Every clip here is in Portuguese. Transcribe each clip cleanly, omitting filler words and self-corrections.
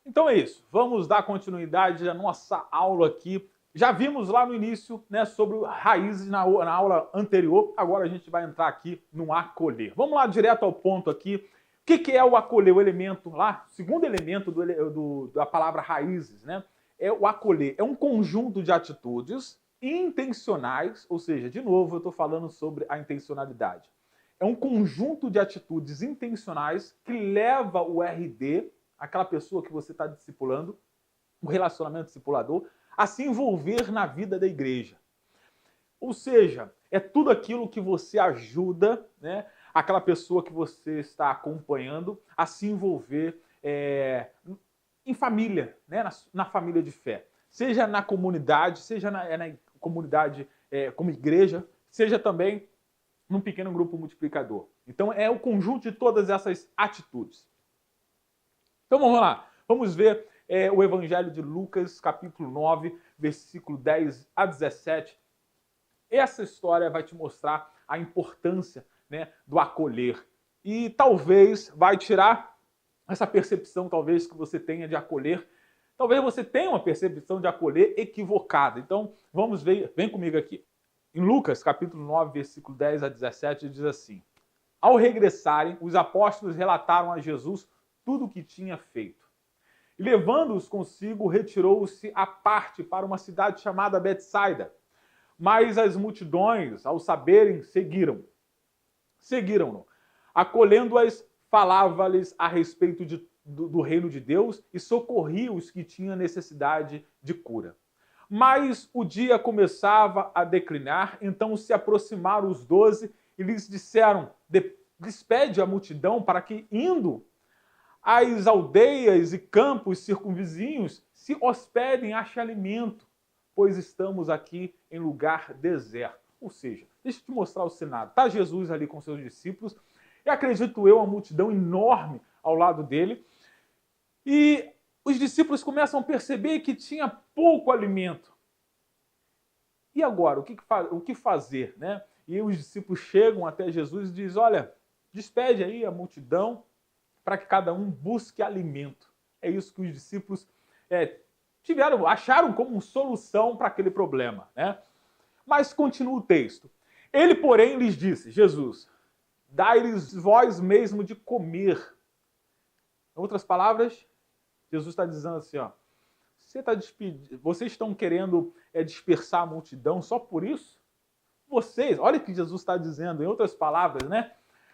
Então é isso, vamos dar continuidade à nossa aula aqui. Já vimos lá no início, né, sobre raízes na aula anterior, agora a gente vai entrar aqui no acolher. Vamos lá direto ao ponto aqui. O que é o acolher? O elemento lá, o segundo elemento da palavra raízes, né? É o acolher. É um conjunto de atitudes intencionais, ou seja, de novo eu estou falando sobre a intencionalidade. É um conjunto de atitudes intencionais que leva o RD, aquela pessoa que você está discipulando, o relacionamento discipulador, a se envolver na vida da igreja. Ou seja, é tudo aquilo que você ajuda, né, aquela pessoa que você está acompanhando a se envolver em família, né, na família de fé. Seja na comunidade, seja na comunidade como igreja, seja também num pequeno grupo multiplicador. Então é o conjunto de todas essas atitudes. Então vamos lá, vamos ver o Evangelho de Lucas, capítulo 9, versículo 10 a 17. Essa história vai te mostrar a importância, né, do acolher. E talvez vai tirar essa percepção, talvez, que você tenha de acolher. Talvez você tenha uma percepção de acolher equivocada. Então vamos ver, vem comigo aqui. Em Lucas, capítulo 9, versículo 10 a 17, diz assim: Ao regressarem, os apóstolos relataram a Jesus tudo o que tinha feito. E levando-os consigo, retirou-se à parte para uma cidade chamada Betsaida. Mas as multidões, ao saberem, seguiram-no. Acolhendo-as, falava-lhes a respeito do reino de Deus e socorria os que tinham necessidade de cura. Mas o dia começava a declinar, então se aproximaram os 12 e lhes disseram: despede a multidão para que, indo às aldeias e campos circunvizinhos, se hospedem, achem alimento, pois estamos aqui em lugar deserto. Ou seja, deixa eu te mostrar o cenário. Está Jesus ali com seus discípulos, e acredito eu, uma multidão enorme ao lado dele, e os discípulos começam a perceber que tinha pouco alimento. E agora, o que fazer, né? E os discípulos chegam até Jesus e dizem: olha, despede aí a multidão para que cada um busque alimento. É isso que os discípulos acharam como solução para aquele problema, né? Mas continua o texto. Ele, porém, lhes disse, Jesus: dai-lhes vós mesmo de comer. Em outras palavras, Jesus está dizendo assim, ó, vocês estão querendo dispersar a multidão só por isso? Vocês, olha o que Jesus está dizendo, em outras palavras, né?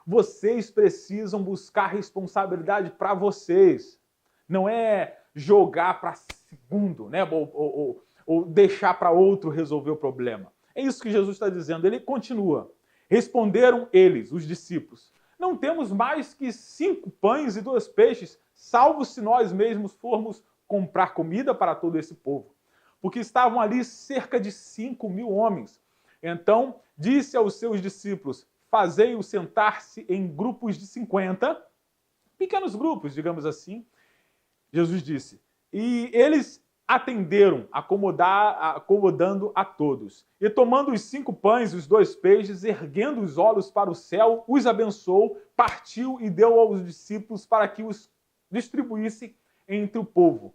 Vocês precisam buscar responsabilidade para vocês. Não é jogar para segundo, né? Ou deixar para outro resolver o problema. É isso que Jesus está dizendo. Ele continua. Responderam eles, os discípulos: não temos mais que 5 pães e 2 peixes, salvo se nós mesmos formos comprar comida para todo esse povo. Porque estavam ali cerca de 5.000 homens. Então disse aos seus discípulos: fazei-o sentar-se em grupos de 50, pequenos grupos, digamos assim. Jesus disse, e eles atenderam, acomodando a todos. E tomando os 5 pães e os 2 peixes, erguendo os olhos para o céu, os abençoou, partiu e deu aos discípulos para que os distribuísse entre o povo.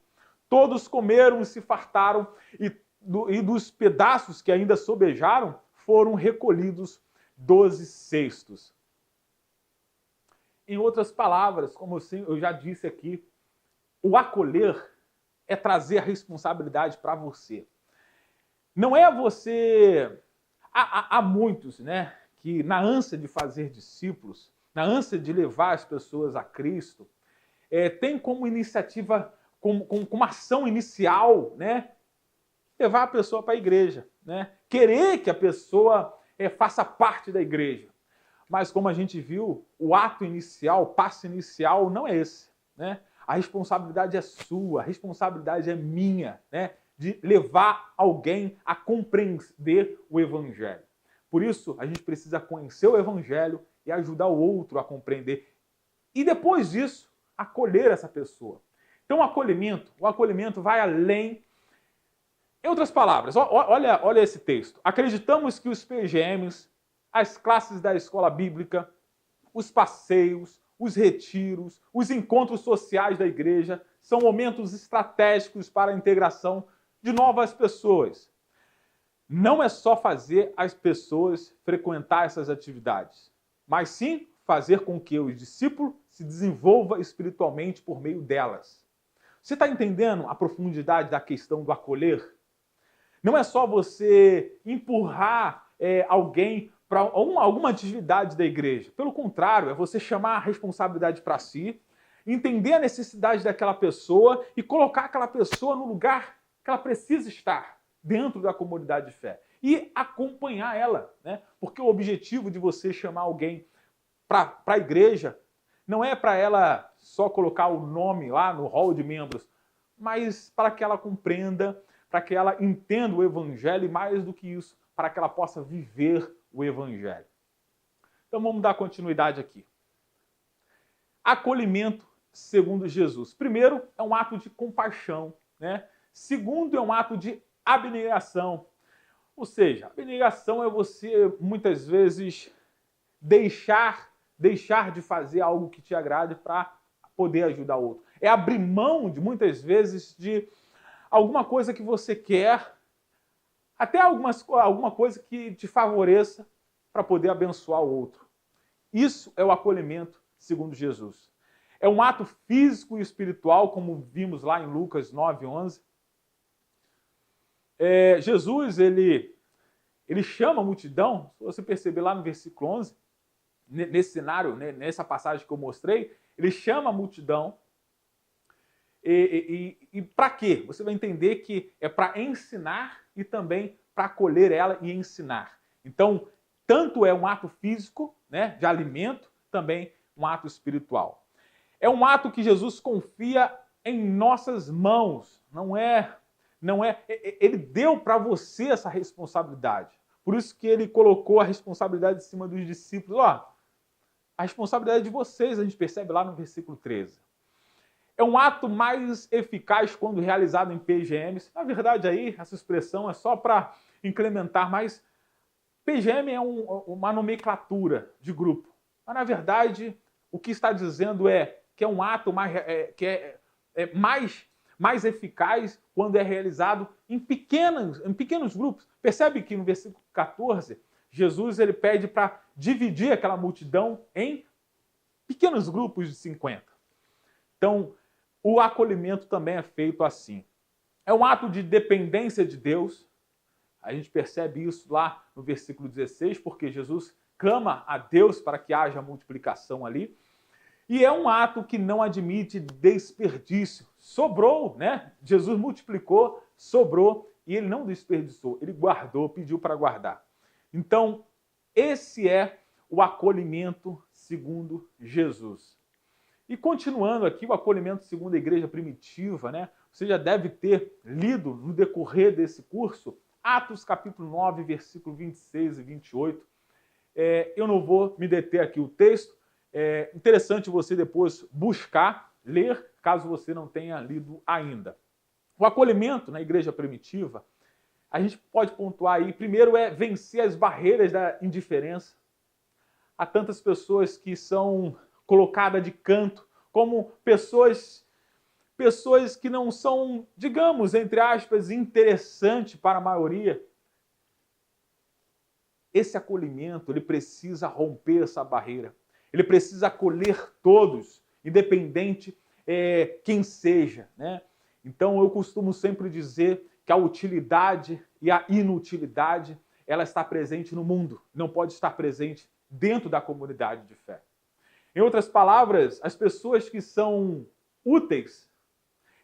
Todos comeram e se fartaram, e dos pedaços que ainda sobejaram, foram recolhidos 12 cestos. Em outras palavras, como eu já disse aqui, o acolher é trazer a responsabilidade para você. Não é você... Há muitos, né, que na ânsia de fazer discípulos, na ânsia de levar as pessoas a Cristo, tem como iniciativa, como ação inicial, né, levar a pessoa para a igreja, né, querer que a pessoa faça parte da igreja. Mas como a gente viu, o ato inicial, o passo inicial não é esse, né? A responsabilidade é sua, a responsabilidade é minha, né? De levar alguém a compreender o Evangelho. Por isso, a gente precisa conhecer o Evangelho e ajudar o outro a compreender. E depois disso, acolher essa pessoa. Então, o acolhimento vai além. Em outras palavras, olha esse texto. Acreditamos que os PGMs, as classes da escola bíblica, os passeios, os retiros, os encontros sociais da igreja são momentos estratégicos para a integração de novas pessoas. Não é só fazer as pessoas frequentar essas atividades, mas sim fazer com que o discípulo se desenvolva espiritualmente por meio delas. Você está entendendo a profundidade da questão do acolher? Não é só você empurrar alguém para alguma atividade da igreja. Pelo contrário, é você chamar a responsabilidade para si, entender a necessidade daquela pessoa e colocar aquela pessoa no lugar que ela precisa estar, dentro da comunidade de fé. E acompanhar ela, né? Porque o objetivo de você chamar alguém para a igreja não é para ela só colocar o nome lá no hall de membros, mas para que ela compreenda, para que ela entenda o evangelho e, mais do que isso, para que ela possa viver o evangelho. Então vamos dar continuidade aqui. Acolhimento segundo Jesus. Primeiro, é um ato de compaixão, né? Segundo, é um ato de abnegação. Ou seja, abnegação é você, muitas vezes, deixar de fazer algo que te agrade para poder ajudar o outro. É abrir mão, muitas vezes, de alguma coisa que você quer, até alguma coisa que te favoreça para poder abençoar o outro. Isso é o acolhimento segundo Jesus. É um ato físico e espiritual, como vimos lá em Lucas 9:11. Jesus, ele chama a multidão, se você perceber lá no versículo 11, nesse cenário, né, nessa passagem que eu mostrei, ele chama a multidão e para quê? Você vai entender que é para ensinar e também para acolher ela e ensinar. Então, tanto é um ato físico, né, de alimento, também um ato espiritual. É um ato que Jesus confia em nossas mãos, não é, ele deu para você essa responsabilidade. Por isso que ele colocou a responsabilidade em cima dos discípulos. Ó, a responsabilidade de vocês, a gente percebe lá no versículo 13. É um ato mais eficaz quando realizado em PGMs. Na verdade, aí, essa expressão é só para incrementar, mas PGM é uma nomenclatura de grupo. Mas, na verdade, o que está dizendo é que é um ato mais eficaz quando é realizado em pequenos grupos. Percebe que no versículo 14, Jesus ele pede para dividir aquela multidão em pequenos grupos de 50. Então, o acolhimento também é feito assim. É um ato de dependência de Deus. A gente percebe isso lá no versículo 16, porque Jesus clama a Deus para que haja multiplicação ali. E é um ato que não admite desperdício. Sobrou, né? Jesus multiplicou, sobrou, e ele não desperdiçou, ele guardou, pediu para guardar. Então, esse é o acolhimento segundo Jesus. E continuando aqui, o acolhimento segundo a igreja primitiva, né? Você já deve ter lido no decorrer desse curso, Atos capítulo 9, versículo 26 e 28. Eu não vou me deter aqui o texto, é interessante você depois buscar, ler, caso você não tenha lido ainda. O acolhimento na igreja primitiva, a gente pode pontuar aí, primeiro é vencer as barreiras da indiferença. Há tantas pessoas que são colocadas de canto, como pessoas que não são, digamos, entre aspas, interessantes para a maioria. Esse acolhimento, ele precisa romper essa barreira. Ele precisa acolher todos, independente quem seja, né? Então, eu costumo sempre dizer que a utilidade e a inutilidade, ela está presente no mundo, não pode estar presente dentro da comunidade de fé. Em outras palavras, as pessoas que são úteis,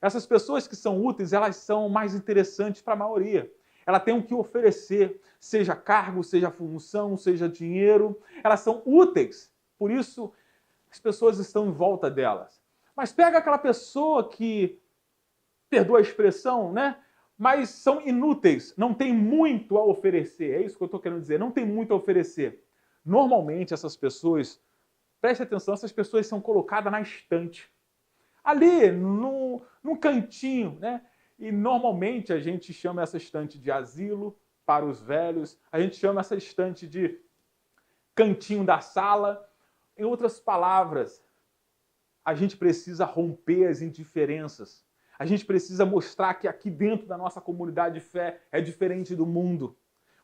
essas pessoas que são úteis, elas são mais interessantes para a maioria. Ela tem o que oferecer, seja cargo, seja função, seja dinheiro, elas são úteis. Por isso, as pessoas estão em volta delas. Mas pega aquela pessoa que, perdoa a expressão, né? Mas são inúteis, não tem muito a oferecer. É isso que eu estou querendo dizer, não tem muito a oferecer. Normalmente, essas pessoas, preste atenção, essas pessoas são colocadas na estante. Ali, num cantinho, né? E normalmente a gente chama essa estante de asilo para os velhos, a gente chama essa estante de cantinho da sala. Em outras palavras, a gente precisa romper as indiferenças. A gente precisa mostrar que aqui dentro da nossa comunidade de fé é diferente do mundo.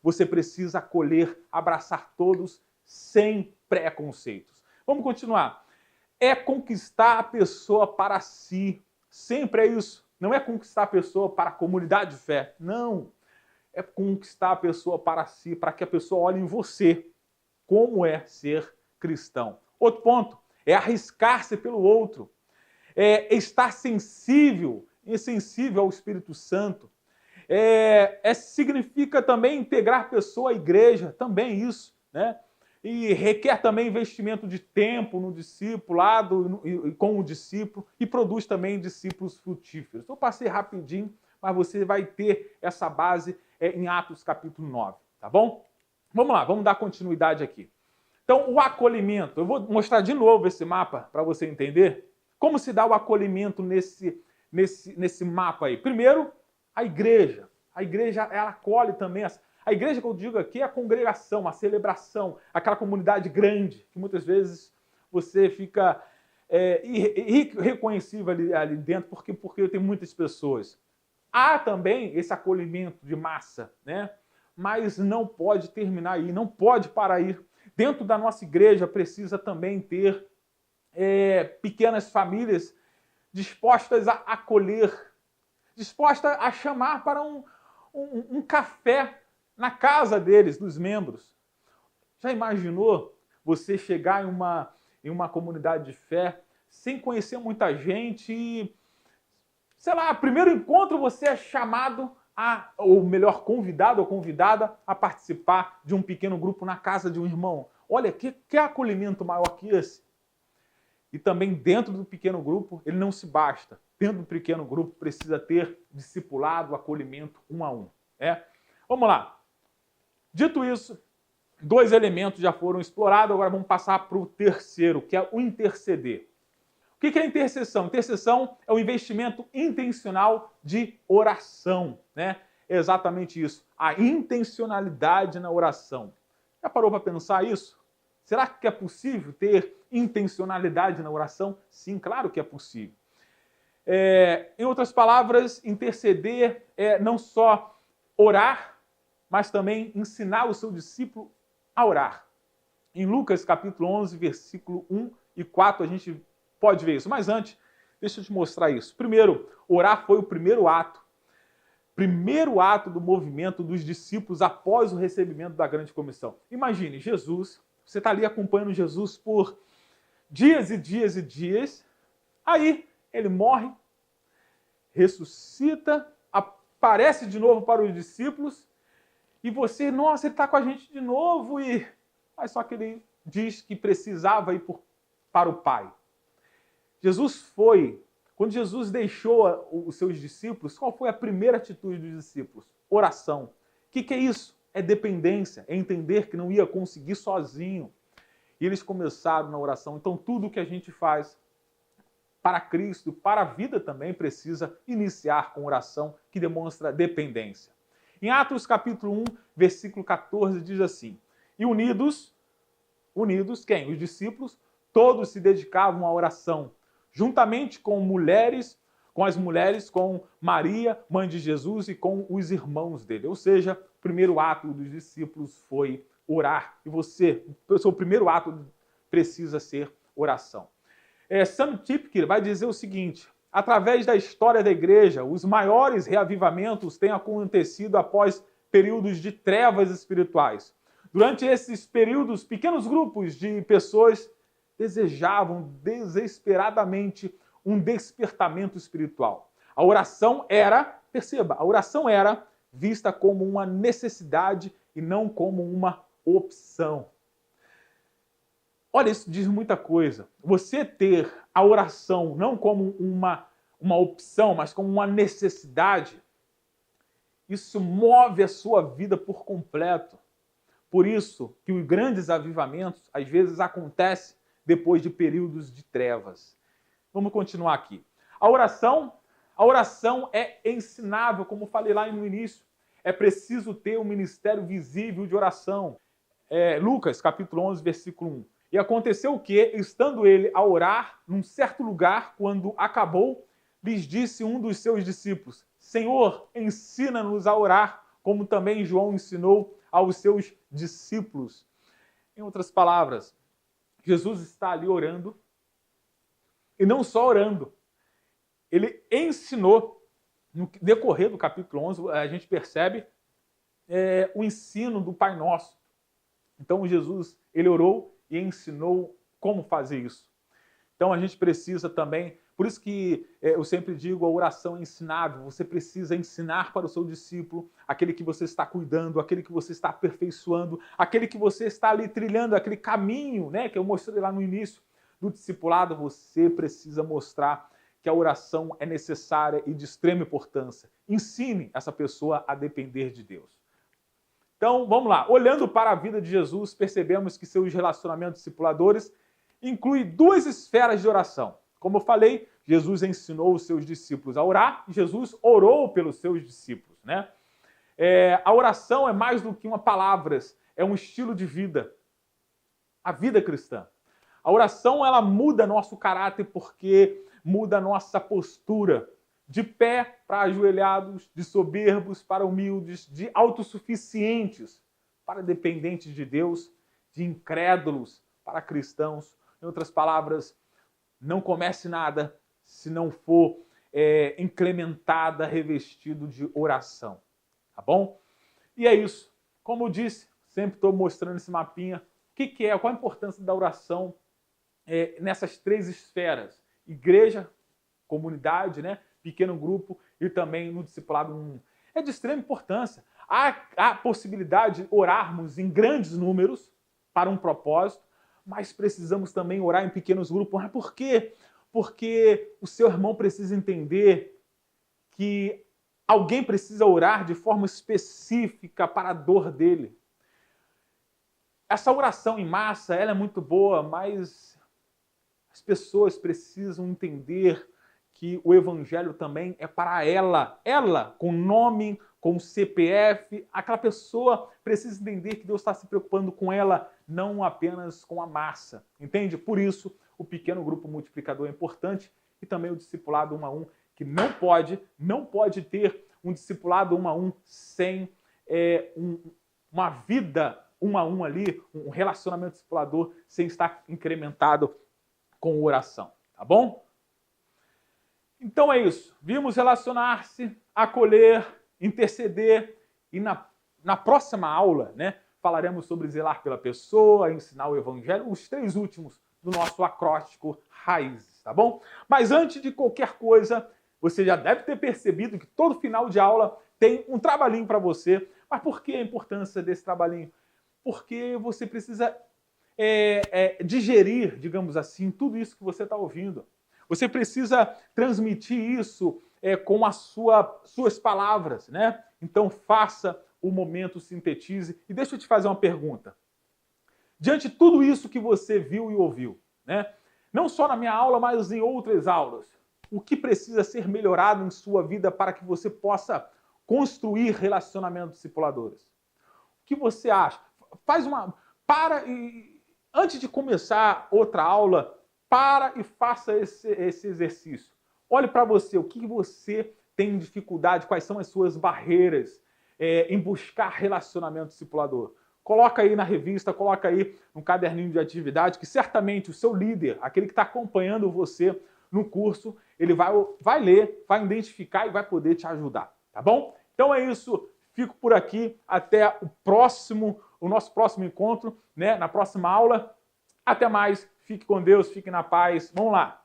Você precisa acolher, abraçar todos sem preconceitos. Vamos continuar. É conquistar a pessoa para si. Sempre é isso. Não é conquistar a pessoa para a comunidade de fé. Não. É conquistar a pessoa para si, para que a pessoa olhe em você. Como é ser cristão. Outro ponto é arriscar-se pelo outro. É estar sensível e sensível ao Espírito Santo. Significa também integrar a pessoa à igreja, também isso, né? E requer também investimento de tempo no discipulado e com o discípulo e produz também discípulos frutíferos. Eu passei rapidinho, mas você vai ter essa base em Atos capítulo 9, tá bom? Vamos lá, vamos dar continuidade aqui. Então, o acolhimento. Eu vou mostrar de novo esse mapa para você entender como se dá o acolhimento nesse mapa aí. Primeiro, a igreja. A igreja, ela acolhe também. A igreja que eu digo aqui é a congregação, a celebração, aquela comunidade grande, que muitas vezes você fica irreconhecível ali dentro, porque tem muitas pessoas. Há também esse acolhimento de massa, né? Mas não pode terminar aí, não pode parar aí. Dentro da nossa igreja precisa também ter pequenas famílias dispostas a acolher, dispostas a chamar para um café na casa deles, dos membros. Já imaginou você chegar em uma comunidade de fé sem conhecer muita gente e, sei lá, primeiro encontro você é chamado ou melhor, convidado ou convidada a participar de um pequeno grupo na casa de um irmão. Olha, que acolhimento maior que esse? E também dentro do pequeno grupo, ele não se basta. Dentro do pequeno grupo precisa ter discipulado, acolhimento um a um. Vamos lá. Dito isso, 2 elementos já foram explorados, agora vamos passar para o terceiro, que é o interceder. O que é intercessão? Intercessão é o investimento intencional de oração, né? É exatamente isso, a intencionalidade na oração. Já parou para pensar isso? Será que é possível ter intencionalidade na oração? Sim, claro que é possível. Em outras palavras, interceder é não só orar, mas também ensinar o seu discípulo a orar. Em Lucas capítulo 11, versículo 1 e 4, a gente pode ver isso. Mas antes, deixa eu te mostrar isso. Primeiro, orar foi o primeiro ato do movimento dos discípulos após o recebimento da grande comissão. Imagine, Jesus, você está ali acompanhando Jesus por dias e dias e dias, aí ele morre, ressuscita, aparece de novo para os discípulos, e você, nossa, ele está com a gente de novo, mas só que ele diz que precisava ir para o Pai. Quando Jesus deixou os seus discípulos, qual foi a primeira atitude dos discípulos? Oração. O que é isso? É dependência, é entender que não ia conseguir sozinho. E eles começaram na oração. Então, tudo que a gente faz para Cristo, para a vida também, precisa iniciar com oração, que demonstra dependência. Em Atos capítulo 1, versículo 14, diz assim: E unidos quem? Os discípulos, todos se dedicavam à oração, juntamente com as mulheres, com Maria, mãe de Jesus, e com os irmãos dele. Ou seja, o primeiro ato dos discípulos foi orar. E o seu primeiro ato precisa ser oração. Sam Tipker vai dizer o seguinte: através da história da igreja, os maiores reavivamentos têm acontecido após períodos de trevas espirituais. Durante esses períodos, pequenos grupos de pessoas desejavam desesperadamente um despertamento espiritual. A oração era vista como uma necessidade e não como uma opção. Olha, isso diz muita coisa. Você ter a oração não como uma opção, mas como uma necessidade, isso move a sua vida por completo. Por isso que os grandes avivamentos, às vezes, acontecem depois de períodos de trevas. Vamos continuar aqui. A oração é ensinável, como falei lá no início. É preciso ter um ministério visível de oração. Lucas, capítulo 11, versículo 1. E aconteceu o quê? Estando ele a orar num certo lugar, quando acabou, lhes disse um dos seus discípulos: Senhor, ensina-nos a orar, como também João ensinou aos seus discípulos. Em outras palavras, Jesus está ali orando, e não só orando, ele ensinou, no decorrer do capítulo 11, a gente percebe o ensino do Pai Nosso. Então Jesus, ele orou e ensinou como fazer isso. Então a gente precisa também, por isso que eu sempre digo, a oração é ensinável. Você precisa ensinar para o seu discípulo, aquele que você está cuidando, aquele que você está aperfeiçoando, aquele que você está ali trilhando, aquele caminho, né, que eu mostrei lá no início do discipulado. Você precisa mostrar que a oração é necessária e de extrema importância. Ensine essa pessoa a depender de Deus. Então, vamos lá. Olhando para a vida de Jesus, percebemos que seus relacionamentos discipuladores incluem duas esferas de oração. Como eu falei, Jesus ensinou os seus discípulos a orar e Jesus orou pelos seus discípulos, né? A oração é mais do que uma palavras, é um estilo de vida. A vida cristã. A oração, ela muda nosso caráter porque muda a nossa postura. De pé para ajoelhados, de soberbos para humildes, de autossuficientes para dependentes de Deus, de incrédulos para cristãos. Em outras palavras, não comece nada se não for incrementada, revestido de oração. Tá bom? E é isso. Como eu disse, sempre estou mostrando esse mapinha. O que é? Qual a importância da oração nessas três esferas? Igreja, comunidade, né? Pequeno grupo e também no discipulado. É de extrema importância. Há possibilidade de orarmos em grandes números para um propósito, mas precisamos também orar em pequenos grupos. Mas por quê? Porque o seu irmão precisa entender que alguém precisa orar de forma específica para a dor dele. Essa oração em massa, ela é muito boa, mas as pessoas precisam entender que o evangelho também é para ela. Ela, com nome, com CPF, aquela pessoa precisa entender que Deus está se preocupando com ela, não apenas com a massa. Entende? Por isso, o pequeno grupo multiplicador é importante e também o discipulado 1 a 1, que não pode ter um discipulado 1 a 1 sem uma vida 1 a 1 ali, um relacionamento discipulador sem estar incrementado com oração. Tá bom? Então é isso. Vimos relacionar-se, acolher, interceder e na próxima aula, né, falaremos sobre zelar pela pessoa, ensinar o evangelho, os três últimos do nosso acróstico Raízes, tá bom? Mas antes de qualquer coisa, você já deve ter percebido que todo final de aula tem um trabalhinho para você. Mas por que a importância desse trabalhinho? Porque você precisa digerir, digamos assim, tudo isso que você está ouvindo. Você precisa transmitir isso com as suas palavras, né? Então faça o momento, sintetize. E deixa eu te fazer uma pergunta. Diante de tudo isso que você viu e ouviu, né? Não só na minha aula, mas em outras aulas, o que precisa ser melhorado em sua vida para que você possa construir relacionamentos discipuladores? O que você acha? Antes de começar outra aula, para e faça esse exercício. Olhe para você, o que você tem dificuldade, quais são as suas barreiras em buscar relacionamento discipulador. Coloca aí na revista, coloca aí no caderninho de atividade, que certamente o seu líder, aquele que está acompanhando você no curso, ele vai ler, vai identificar e vai poder te ajudar, tá bom? Então é isso, fico por aqui, até o nosso próximo encontro, né, na próxima aula. Até mais, fique com Deus, fique na paz, vamos lá!